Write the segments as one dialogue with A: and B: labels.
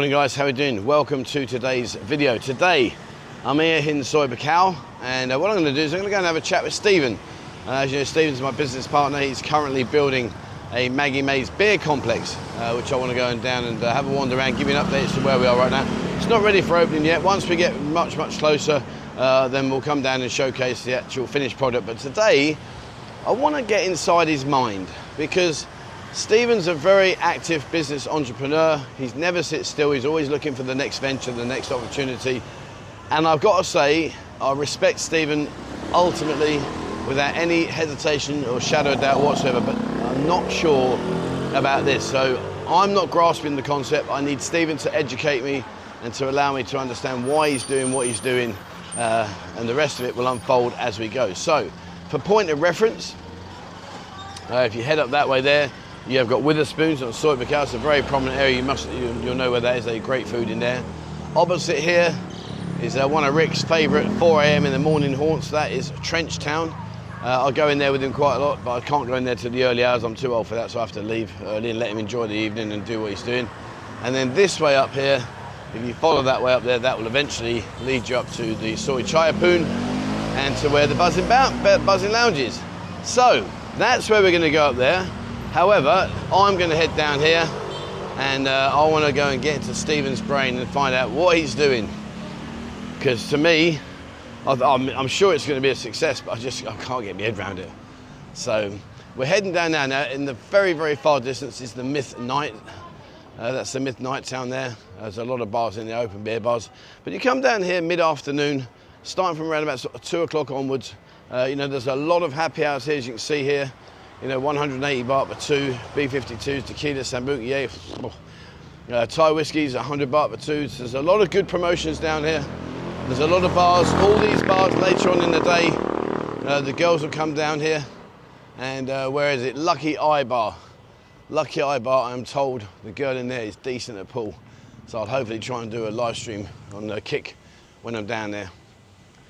A: Morning guys, how are we doing? Welcome to today's video. Today I'm here in Soi Buakhao, and what I'm going to do is I'm going to go and have a chat with Stephen. As you know, Stephen's my business partner. He's currently building a Maggie May Beer complex, which I want to go down and have a wander around, give you an update as to where we are right now. It's not ready for opening yet. Once we get much closer, then we'll come down and showcase the actual finished product. But today I want to get inside his mind, because Stephen's a very active business entrepreneur. He's never sits still. He's always looking for the next venture, the next opportunity. And I've got to say, I respect Stephen ultimately without any hesitation or shadow of doubt whatsoever, but I'm not sure about this. So I'm not grasping the concept. I need Stephen to educate me and to allow me to understand why he's doing what he's doing, and the rest of it will unfold as we go. So for point of reference, if you head up that way there, you have got Witherspoons on Soi Buakhao. It's a very prominent area. You'll know where that is. There's great food in there. Opposite here is one of Rick's favourite 4 a.m. in the morning haunts. That is Trench Town. I'll go in there with him quite a lot, but I can't go in there till the early hours. I'm too old for that, so I have to leave early and let him enjoy the evening and do what he's doing. And then this way up here, if you follow that way up there, that will eventually lead you up to the Soi Chayapoon and to where the Buzzing Lounge is. So that's where we're going to go up there. However, I'm going to head down here, and I want to go and get into Stephen's brain and find out what he's doing. Because to me, I'm sure it's going to be a success, but I can't get my head around it. So we're heading down now. Now in the very far distance is the Myth Night. That's the Myth Night town there. There's a lot of bars in there, open beer bars. But you come down here mid-afternoon, starting from around about sort of 2 o'clock onwards. You know, there's a lot of happy hours here, as you can see here. You know, 180 baht for 2, B52s, tequila, sambuca, Thai whiskies, 100 baht for 2. So there's a lot of good promotions down here. There's a lot of bars. All these bars later on in the day, the girls will come down here. And where is it? Lucky Eye Bar. Lucky Eye Bar, I'm told the girl in there is decent at pool. So I'll hopefully try and do a live stream on Kick when I'm down there.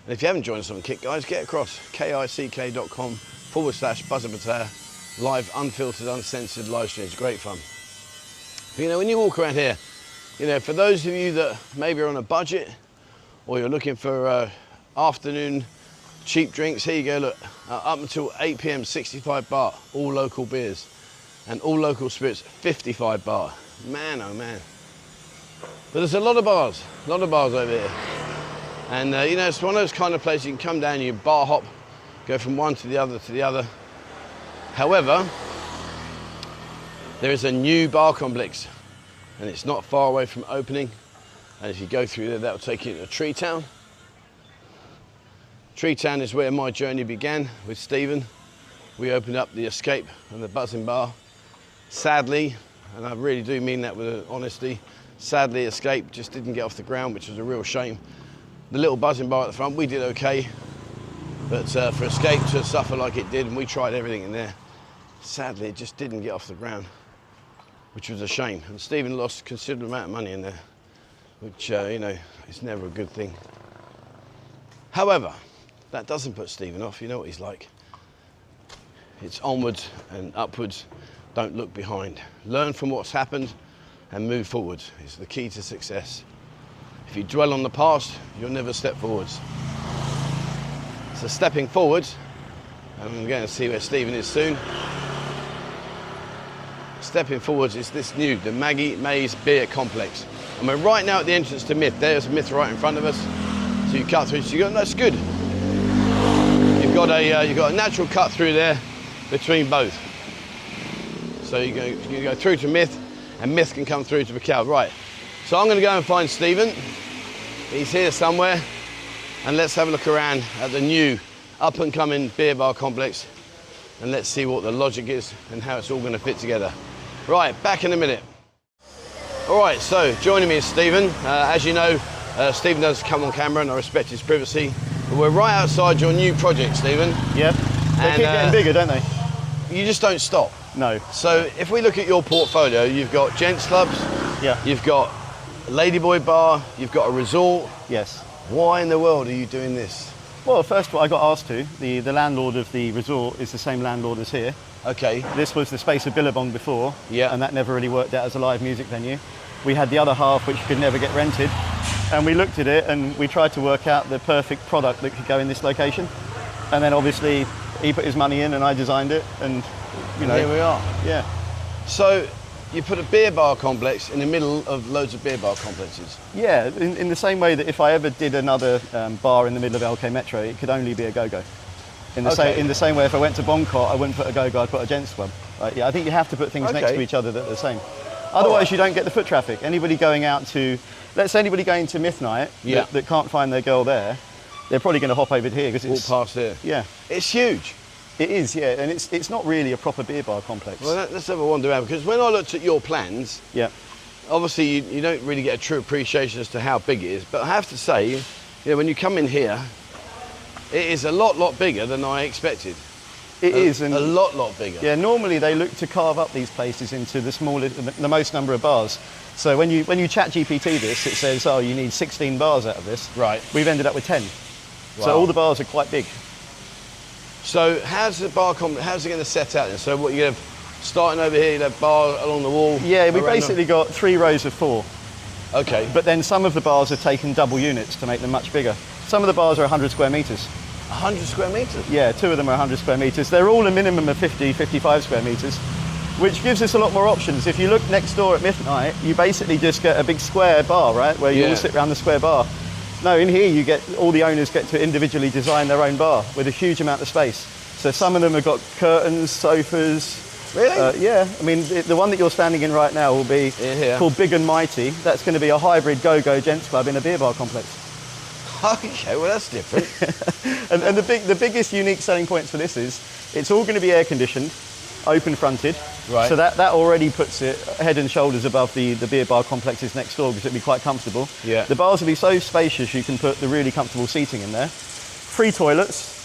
A: And if you haven't joined us on Kick, guys, get across kick.com/Buzzing Pattaya. Live, unfiltered, uncensored live streams, great fun. But, you know, when you walk around here, you know, for those of you that maybe are on a budget or you're looking for afternoon cheap drinks, here you go, look, up until 8 p.m, 65 baht, all local beers, and all local spirits, 55 baht. Man, oh man. But there's a lot of bars over here. And, you know, it's one of those kind of places you can come down, you bar hop, go from one to the other to the other. However, there is a new bar complex, and it's not far away from opening. And if you go through there, that will take you to Tree Town. Tree Town is where my journey began with Stephen. We opened up the Escape and the Buzzing Bar. Sadly, and I really do mean that with honesty, sadly Escape just didn't get off the ground, which was a real shame. The little Buzzing Bar at the front, we did okay. But for Escape to suffer like it did, and we tried everything in there, sadly it just didn't get off the ground, which was a shame. And Stephen lost a considerable amount of money in there, which, you know, is never a good thing. However, that doesn't put Stephen off. You know what he's like. It's onwards and upwards. Don't look behind. Learn from what's happened and move forward. It's the key to success. If you dwell on the past, you'll never step forwards. So stepping forwards, and I'm going to see where Stephen is soon. Stepping forwards is this new, the Maggie May Beer complex. And we're right now at the entrance to Myth. There's Myth right in front of us. So you cut through, so you got, that's good. You've got a natural cut through there between both. So you go through to Myth, and Myth can come through to Buakhao. Right, so I'm going to go and find Stephen. He's here somewhere. And let's have a look around at the new up-and-coming beer bar complex, and let's see what the logic is and how it's all going to fit together. Right, back in a minute. All right, so joining me is Stephen. As you know, Stephen does come on camera, and I respect his privacy. But we're right outside your new project, Stephen.
B: Yep. They keep getting bigger, don't they?
A: You just don't stop.
B: No.
A: So if we look at your portfolio, you've got gents clubs.
B: Yeah.
A: You've got a Ladyboy bar. You've got a resort.
B: Yes.
A: Why in the world are you doing this?
B: Well, first of all, I got asked to. The landlord of the resort is the same landlord as here.
A: Okay.
B: This was the space of Billabong before.
A: Yeah.
B: And that never really worked out as a live music venue. We had the other half which could never get rented. And we looked at it and we tried to work out the perfect product that could go in this location. And then obviously he put his money in and I designed it, and you know.
A: Here we are.
B: Yeah.
A: So you put a beer bar complex in the middle of loads of beer bar complexes.
B: Yeah, in the same way that if I ever did another bar in the middle of LK Metro, it could only be a go-go. In the same way, if I went to Bongkot, I wouldn't put a go-go, I'd put a gents club. Right? Yeah, I think you have to put things next to each other that are the same. Otherwise, you don't get the foot traffic. Anybody going out to, let's say anybody going to Midnight that can't find their girl there, they're probably going to hop over here because it's
A: walk past here.
B: Yeah,
A: it's huge.
B: It is, yeah, and it's not really a proper beer bar complex.
A: Well, let's have a wander around, because when I looked at your plans, obviously you don't really get a true appreciation as to how big it is. But I have to say, when you come in here, it is a lot bigger than I expected.
B: It is, and
A: a lot bigger.
B: Yeah, normally they look to carve up these places into the most number of bars. So when you chat GPT this, it says, oh, you need 16 bars out of this. Right. We've ended up with 10. Wow. So all the bars are quite big.
A: So how's it going to set out then? So what you're going to starting over here, you have bar along the wall? Yeah, we basically got 3 rows of 4. Okay. But then some of the bars have taken double units to make them much bigger. Some of the bars are 100 square metres. 100 square metres? Yeah, 2 of them are 100 square metres. They're all a minimum of 50, 55 square metres, which gives us a lot more options. If you look next door at Midnight, you basically just get a big square bar, right, where you all sit around the square bar. No, in here you get, all the owners get to individually design their own bar with a huge amount of space. So some of them have got curtains, sofas. Really? Yeah, I mean, the one that you're standing in right now will be called Big and Mighty. That's going to be a hybrid go-go gents club in a beer bar complex. Okay, well that's different. and the biggest unique selling points for this is, it's all going to be air conditioned, open fronted. Right. So that already puts it head and shoulders above the beer bar complexes next door, because it'll be quite comfortable. Yeah. The bars will be so spacious you can put the really comfortable seating in there. 3 toilets.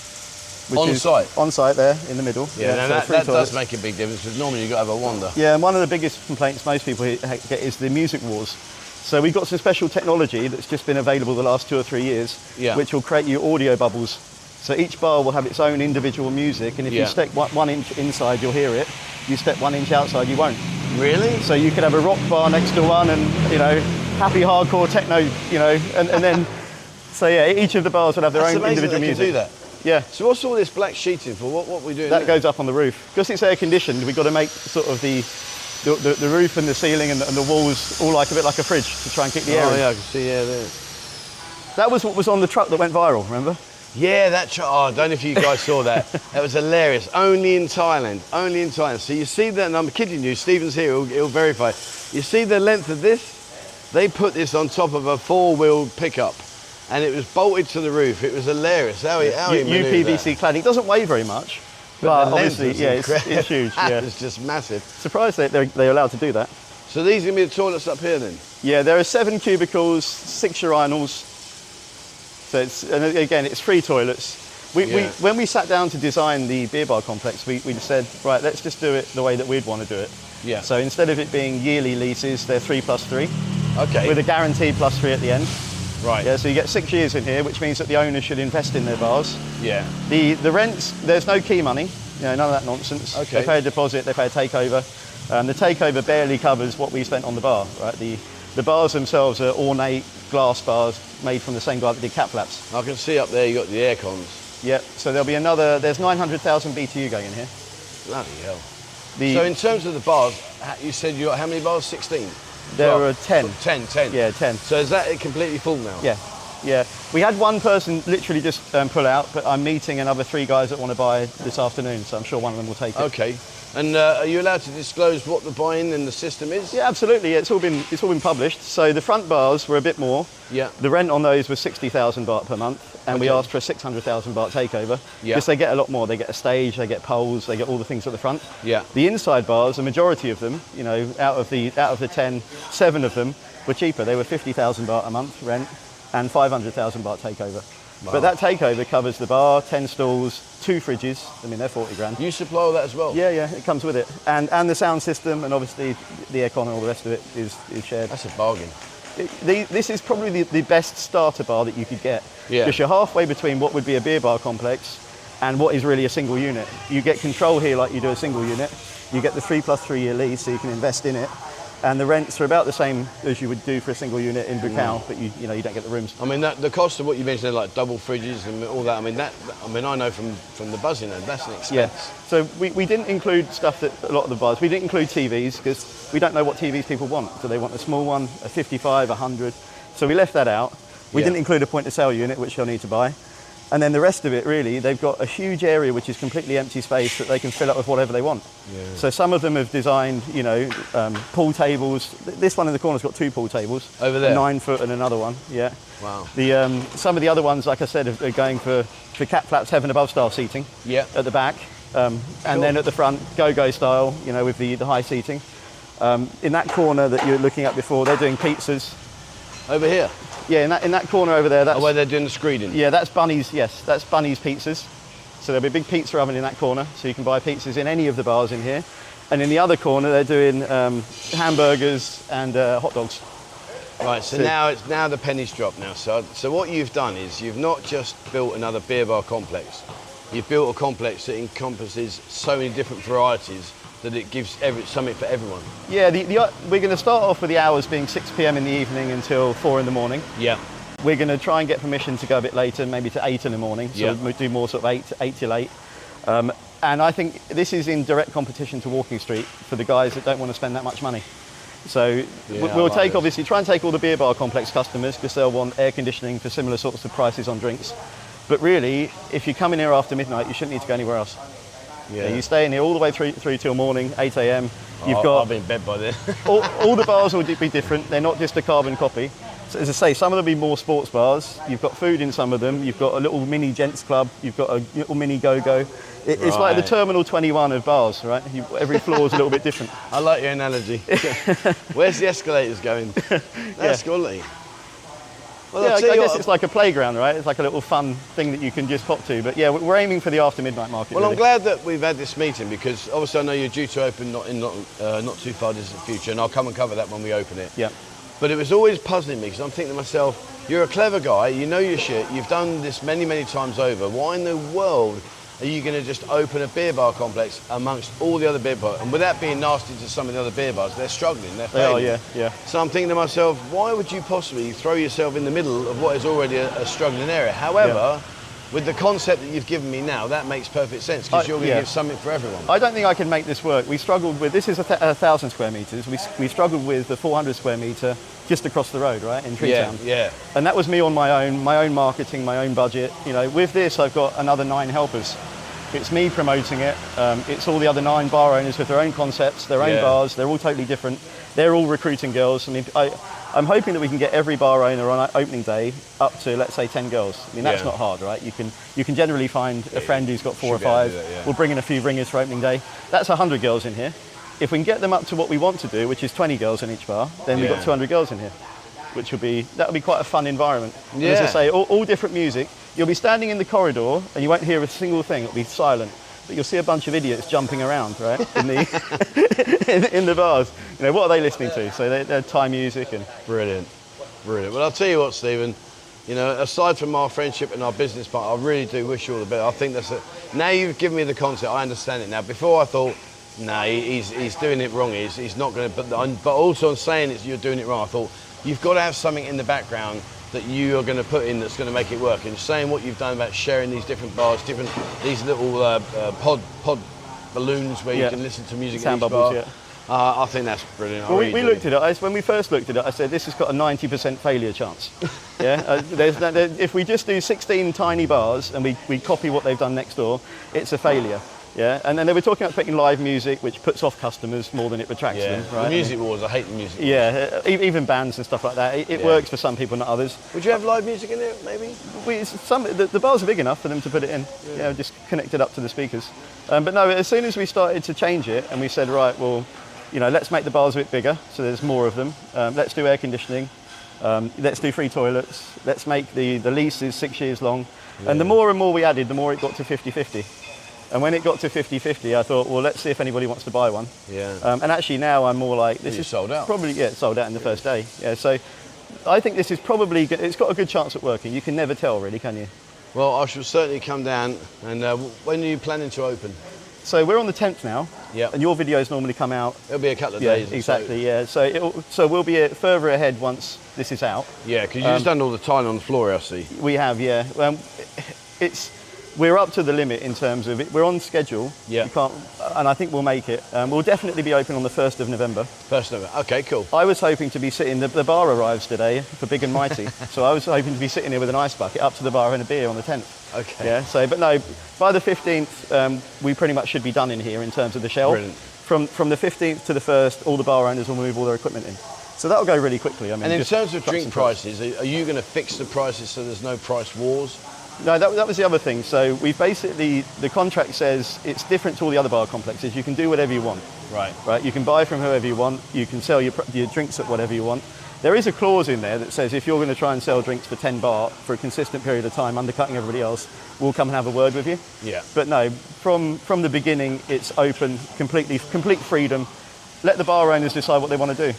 A: On site there in the middle. Yeah, so that does make a big difference, because normally you've got to have a wander. Yeah, and one of the biggest complaints most people get is the music wars. So we've got some special technology that's just been available the last 2 or 3 years, which will create you audio bubbles. So each bar will have its own individual music, and if you step 1 inch inside, you'll hear it. You step 1 inch outside, you won't. Really? So you could have a rock bar next to one, and happy hardcore techno, and then, so yeah, each of the bars will have their own individual music. Can do that. Yeah. So what's all this black sheeting for? What are we doing? That goes up on the roof. Because it's air conditioned, we've got to make sort of the roof and the ceiling and the walls all like a bit like a fridge to try and keep the air in. Yeah, I can see, there. That was what was on the truck that went viral, remember? Yeah, that truck, I don't know if you guys saw that. That was hilarious. Only in Thailand. So you see that, and I'm kidding you, Stephen's here, he'll verify. You see the length of this? They put this on top of a 4-wheel pickup, and it was bolted to the roof. It was hilarious. How he UPVC cladding. It doesn't weigh very much. But obviously, it's huge. Yeah. It's just massive. Surprised they're allowed to do that. So these are going to be the toilets up here then? Yeah, there are 7 cubicles, 6 urinals. So and again, it's 3 toilets. When we sat down to design the beer bar complex, we just said, right, let's just do it the way that we'd want to do it. Yeah. So instead of it being yearly leases, they're 3+3. Okay. With a guaranteed +3 at the end. Right. Yeah, so you get 6 years in here, which means that the owner should invest in their bars. Yeah. The rents, there's no key money, none of that nonsense. Okay. They pay a deposit, they pay a takeover. The takeover barely covers what we spent on the bar, right? The bars themselves are ornate glass bars made from the same guy that did cap flaps. I can see up there you got the air cons. Yep, so there'll be there's 900,000 BTU going in here. Bloody hell. So in terms of the bars, you said you got how many bars? 16? There are 10. 10. Yeah, 10. So is that completely full now? Yeah. We had one person literally just pull out, but I'm meeting another 3 guys that want to buy this afternoon, so I'm sure one of them will take it. Okay. And are you allowed to disclose what the buy-in and the system is? Yeah, absolutely. Yeah, it's all been published. So the front bars were a bit more. Yeah. The rent on those was 60,000 baht per month, and we asked for a 600,000 baht takeover. Yeah. Because they get a lot more. They get a stage, they get poles, they get all the things at the front. Yeah. The inside bars, a majority of them, out of the 10, 7 of them were cheaper. They were 50,000 baht a month rent and 500,000 baht takeover. Wow. But that takeover covers the bar, 10 stalls, 2 fridges. I mean, they're 40 grand. You supply all that as well? Yeah, it comes with it. And the sound system, and obviously the aircon and all the rest of it is shared. That's a bargain. This is probably the best starter bar that you could get. Yeah. Because you're halfway between what would be a beer bar complex and what is really a single unit. You get control here like you do a single unit. You get the 3+3 year lease, so you can invest in it.
B: And the rents are about the same as you would do for a single unit in Bucao, but you don't get the rooms.
A: I mean, the cost of what you mentioned, like double fridges and all that. I mean, I know from the buzzing, that's an expense.
B: Yeah. So we didn't include stuff that a lot of the bars. We didn't include TVs because we don't know what TVs people want. Do they want a small one, a 55, 100? So we left that out. We didn't include a point of sale unit, which they'll need to buy. And then the rest of it, really, they've got a huge area which is completely empty space that they can fill up with whatever they want. Yeah. So some of them have designed, pool tables. This one in the corner's got 2 pool tables.
A: Over there?
B: A 9 foot and another one, yeah.
A: Wow.
B: Some of the other ones, like I said, are going for cat flaps, heaven above style seating at the back. And then at the front, go-go style, with the high seating. In that corner that you were looking at before, they're doing pizzas.
A: Over here?
B: Yeah, in that corner over there. That's
A: where they're doing the screening?
B: Yeah, that's Bunny's, yes. That's Bunny's Pizzas. So there'll be a big pizza oven in that corner, so you can buy pizzas in any of the bars in here. And in the other corner, they're doing hamburgers and hot dogs.
A: Right, so now the pennies drop now. So what you've done is you've not just built another beer bar complex. You've built a complex that encompasses so many different varieties that it gives something for everyone. Yeah,
B: we're going to start off with the hours being 6 p.m. in the evening until 4 in the morning.
A: Yeah.
B: We're going to try and get permission to go a bit later, maybe to 8 in the morning. So we'll do more sort of 8 till 8. And I think this is in direct competition to Walking Street for the guys that don't want to spend that much money. So we'll obviously try and take all the beer bar complex customers because they'll want air conditioning for similar sorts of prices on drinks. But really, if you come in here after midnight, you shouldn't need to go anywhere else. Yeah. You stay in here all the way through till morning, 8 a.m.
A: I'll be in bed by then.
B: all the bars will be different. They're not just a carbon copy. So as I say, some of them will be more sports bars. You've got food in some of them. You've got a little mini gents club. You've got a little mini go-go. It's like the Terminal 21 of bars, right? Every floor is a little bit different.
A: I like your analogy. Where's the escalators going? That's quality. Well,
B: I guess it's like a playground, right? It's like a little fun thing that you can just pop to. But yeah, we're aiming for the after midnight market.
A: Well,
B: really.
A: I'm glad that we've had this meeting because obviously I know you're due to open not too far distant future, and I'll come and cover that when we open it.
B: Yeah.
A: But it was always puzzling me because I'm thinking to myself, you're a clever guy, you know your shit, you've done this many, many times over. Why in the world are you going to just open a beer bar complex amongst all the other beer bars? And without being nasty to some of the other beer bars, they're struggling, they're failing.
B: They are, yeah.
A: So I'm thinking to myself, why would you possibly throw yourself in the middle of what is already a struggling area? However, with the concept that you've given me now, that makes perfect sense because you're going to give something for everyone.
B: I don't think I can make this work. We struggled with, this is 1,000 square metres. We struggled with the 400 square metre just across the road, right, in Treetown.
A: Yeah.
B: And that was me on my own marketing, my own budget. With this, I've got another 9 helpers. It's me promoting it. It's all the other 9 bar owners with their own concepts, their own bars. They're all totally different. They're all recruiting girls. I mean, I'm hoping that we can get every bar owner on opening day up to, let's say, 10 girls. I mean, that's not hard, right? You can generally find a friend who's got 4 or 5. We'll bring in a few ringers for opening day. That's 100 girls in here. If we can get them up to what we want to do, which is 20 girls in each bar, then we've got 200 girls in here, that'll be quite a fun environment. Yeah. And as I say, all different music. You'll be standing in the corridor and you won't hear a single thing. It'll be silent. But you'll see a bunch of idiots jumping around, right, in the bars. What are they listening to? So they're Thai music and...
A: Brilliant. Well, I'll tell you what, Stephen, aside from our friendship and our business part, I really do wish you all the best. I think now you've given me the concept, I understand it now. Before I thought, he's doing it wrong. He's not going to, but also on saying you're doing it wrong, I thought, you've got to have something in the background that you are going to put in that's going to make it work. And saying what you've done about sharing these different bars, these little pod balloons where you can listen to music in each
B: bubbles,
A: bar. I think that's brilliant.
B: Well, we looked at it. When we first looked at it, I said this has got a 90% failure chance. If we just do 16 tiny bars and we copy what they've done next door, it's a failure. Yeah, and then they were talking about putting live music, which puts off customers more than it attracts them. Right?
A: The music wars, I hate the music wars.
B: Yeah, even bands and stuff like that. It works for some people, not others.
A: Would you have live music in there, maybe?
B: The bars are big enough for them to put it in. Yeah, just connect it up to the speakers. But no, as soon as we started to change it, and we said, right, well, let's make the bars a bit bigger, so there's more of them. Let's do air conditioning. Let's do free toilets. Let's make the leases 6 years long. Yeah. And the more and more we added, the more it got to 50-50. And when it got to 50-50, I thought, well, let's see if anybody wants to buy one.
A: Yeah.
B: And actually now I'm more like, this is
A: sold out.
B: Probably, it's sold out in the first day. Yeah, so I think this is probably, it's got a good chance at working. You can never tell, really, can you?
A: Well, I shall certainly come down. And when are you planning to open?
B: So we're on the 10th now.
A: Yeah.
B: And your videos normally come out.
A: It'll be a couple of days.
B: Exactly. Yeah. So we'll be further ahead once this is out.
A: Yeah, because you've just done all the tiling on the floor, I see.
B: We have. Yeah. We're up to the limit in terms of it. We're on schedule.
A: Yeah.
B: You can't, and I think we'll make it. We'll definitely be open on the 1st of November.
A: 1st of November. Okay, cool.
B: I was hoping to be sitting. The bar arrives today for Big and Mighty, so I was hoping to be sitting here with an ice bucket up to the bar and a beer on the 10th.
A: Okay.
B: Yeah. So, but no, by the 15th, we pretty much should be done in here in terms of the shelf.
A: Brilliant.
B: From the 15th to the 1st, all the bar owners will move all their equipment in. So that'll go really quickly. I mean,
A: and in terms of drink prices, are you going to fix the prices so there's no price wars?
B: No, that was the other thing. So we've basically, the contract says it's different to all the other bar complexes. You can do whatever you want. Right. You can buy from whoever you want. You can sell your drinks at whatever you want. There is a clause in there that says if you're going to try and sell drinks for 10 baht for a consistent period of time, undercutting everybody else, we'll come and have a word with you.
A: Yeah.
B: But no, from the beginning, it's open, complete freedom. Let the bar owners decide what they want to do.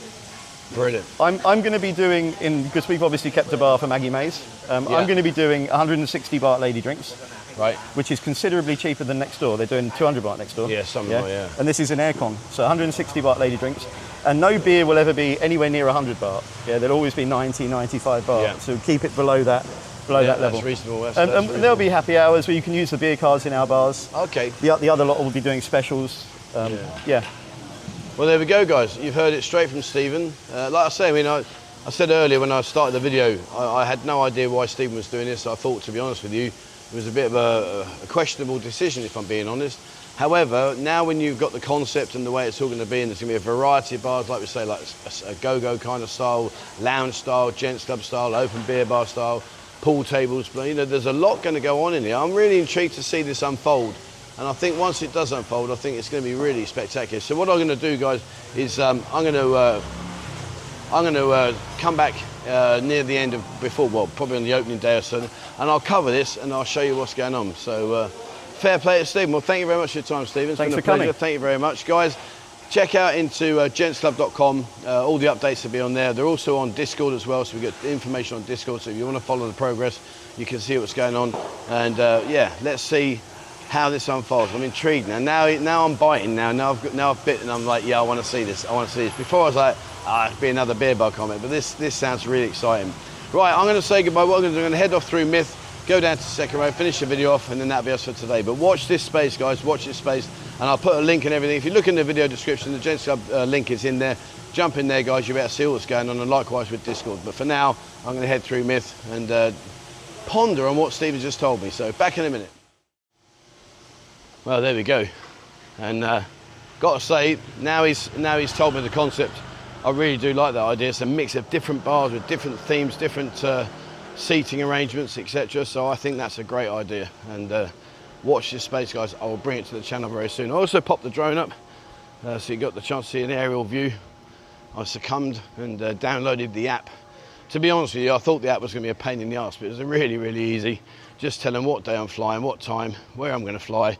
A: Brilliant.
B: I'm going to be doing, because we've obviously kept a bar for Maggie May's, I'm going to be doing 160 baht lady drinks.
A: Right.
B: Which is considerably cheaper than next door. They're doing 200 baht next door.
A: Yeah, some are, yeah.
B: And this is an aircon, so 160 baht lady drinks. And no beer will ever be anywhere near 100 baht. Yeah, there'll always be 90, 95 baht. Yeah. So keep it below that level.
A: That's reasonable. That's
B: reasonable. There'll be happy hours where you can use the beer cards in our bars.
A: Okay.
B: The other lot will be doing specials. Yeah.
A: Well, there we go, guys. You've heard it straight from Stephen. Like I say, I mean, I said earlier when I started the video, I had no idea why Stephen was doing this. I thought, to be honest with you, it was a bit of a questionable decision, if I'm being honest. However, now when you've got the concept and the way it's all going to be, and there's going to be a variety of bars, like we say, like a go-go kind of style, lounge style, gents club style, open beer bar style, pool tables, you know, there's a lot going to go on in here. I'm really intrigued to see this unfold. And I think once it does unfold, I think it's going to be really spectacular. So what I'm going to do, guys, is I'm going to come back near the end of, probably on the opening day or so, and I'll cover this and I'll show you what's going on. So fair play to Stephen. Well, thank you very much for your time, Stephen. It's
B: Thanks
A: been a
B: for
A: pleasure.
B: coming.
A: Thank you very much. Guys, check out into gentsclub.com. All the updates will be on there. They're also on Discord as well, so we get information on Discord. So if you want to follow the progress, you can see what's going on. And yeah, let's see how this unfolds. I'm intrigued now. Now I'm biting now I've bitten and I'm like, yeah, I want to see this. Before I was like, it'd be another beer bar comment, but this sounds really exciting. Right, I'm going to say goodbye. What I'm going to head off through Myth, go down to second row, finish the video off, and then that'll be us for today. But watch this space, guys, watch this space, and I'll put a link and everything. If you look in the video description, the Gents Club link is in there. Jump in there, guys, you better see what's going on, and likewise with Discord. But for now, I'm going to head through Myth and ponder on what Stephen just told me. So back in a minute. Well, there we go. And got to say, now he's told me the concept, I really do like that idea. It's a mix of different bars with different themes, different seating arrangements, etc. So I think that's a great idea. And watch this space, guys. I will bring it to the channel very soon. I also popped the drone up, so you got the chance to see an aerial view. I succumbed and downloaded the app. To be honest with you, I thought the app was going to be a pain in the arse, but it was really, really easy. Just tell them what day I'm flying, what time, where I'm going to fly.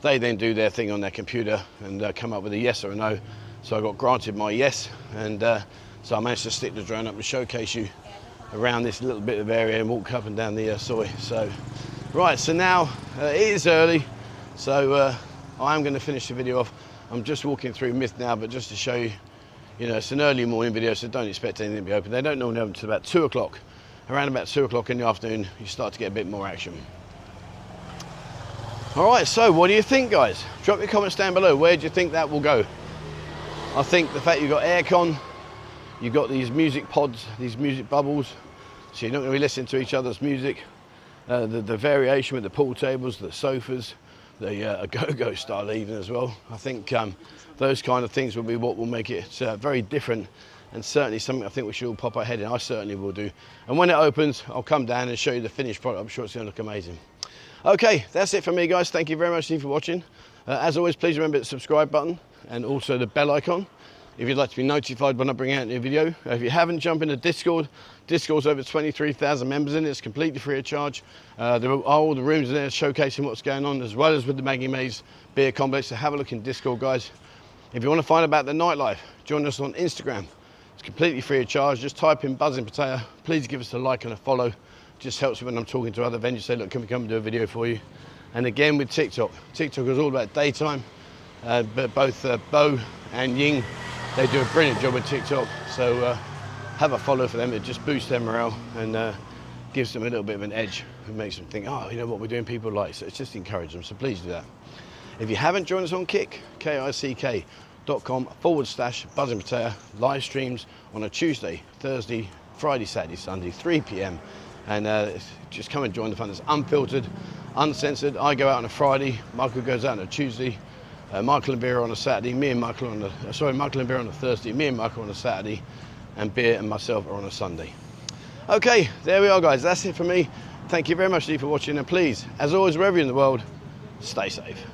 A: They then do their thing on their computer and come up with a yes or a no. So I got granted my yes, and so I managed to stick the drone up and showcase you around this little bit of area and walk up and down the soy. So, right, so now it is early, so I am going to finish the video off. I'm just walking through Myth now, but just to show you, you know, it's an early morning video, so don't expect anything to be open. They don't normally open until about 2 o'clock. Around about 2 o'clock in the afternoon, you start to get a bit more action. All right, so what do you think, guys? Drop your comments down below. Where do you think that will go? I think the fact you've got aircon, you've got these music pods, these music bubbles, so you're not going to be listening to each other's music. The variation with the pool tables, the sofas, the go-go style even as well. I think those kind of things will be what will make it very different, and certainly something I think we should all pop our head in. I certainly will do. And when it opens, I'll come down and show you the finished product. I'm sure it's going to look amazing. Okay, that's it for me, guys. Thank you very much for watching. As always, please remember the subscribe button and also the bell icon if you'd like to be notified when I bring out a new video. If you haven't, jump into Discord. Discord's over 23,000 members in it. It's completely free of charge. There are all the rooms in there showcasing what's going on, as well as with the Maggie May's Beer Complex. So have a look in Discord, guys. If you want to find out about the nightlife, join us on Instagram. It's completely free of charge. Just type in Buzzing Pattaya. Please give us a like and a follow. Just helps me when I'm talking to other venues. Say, look, can we come and do a video for you? And again with TikTok. TikTok is all about daytime. but both Bo and Ying, they do a brilliant job with TikTok. So have a follow for them. It just boosts their morale and gives them a little bit of an edge. It makes them think, oh, you know what we're doing, people like. So it's just encourage them. So please do that. If you haven't joined us on Kick, kick.com/Buzzing Pattaya, live streams on a Tuesday, Thursday, Friday, Saturday, Sunday, 3 p.m. And just come and join the fun. It's unfiltered, uncensored. I go out on a Friday, Michael goes out on a Tuesday, Michael and Beer on a Saturday, Michael and Beer on a Thursday, me and Michael on a Saturday, and Beer and myself are on a Sunday. Okay, there we are, guys. That's it for me. Thank you very much, Lee, for watching, and please, as always, wherever you're in the world, stay safe.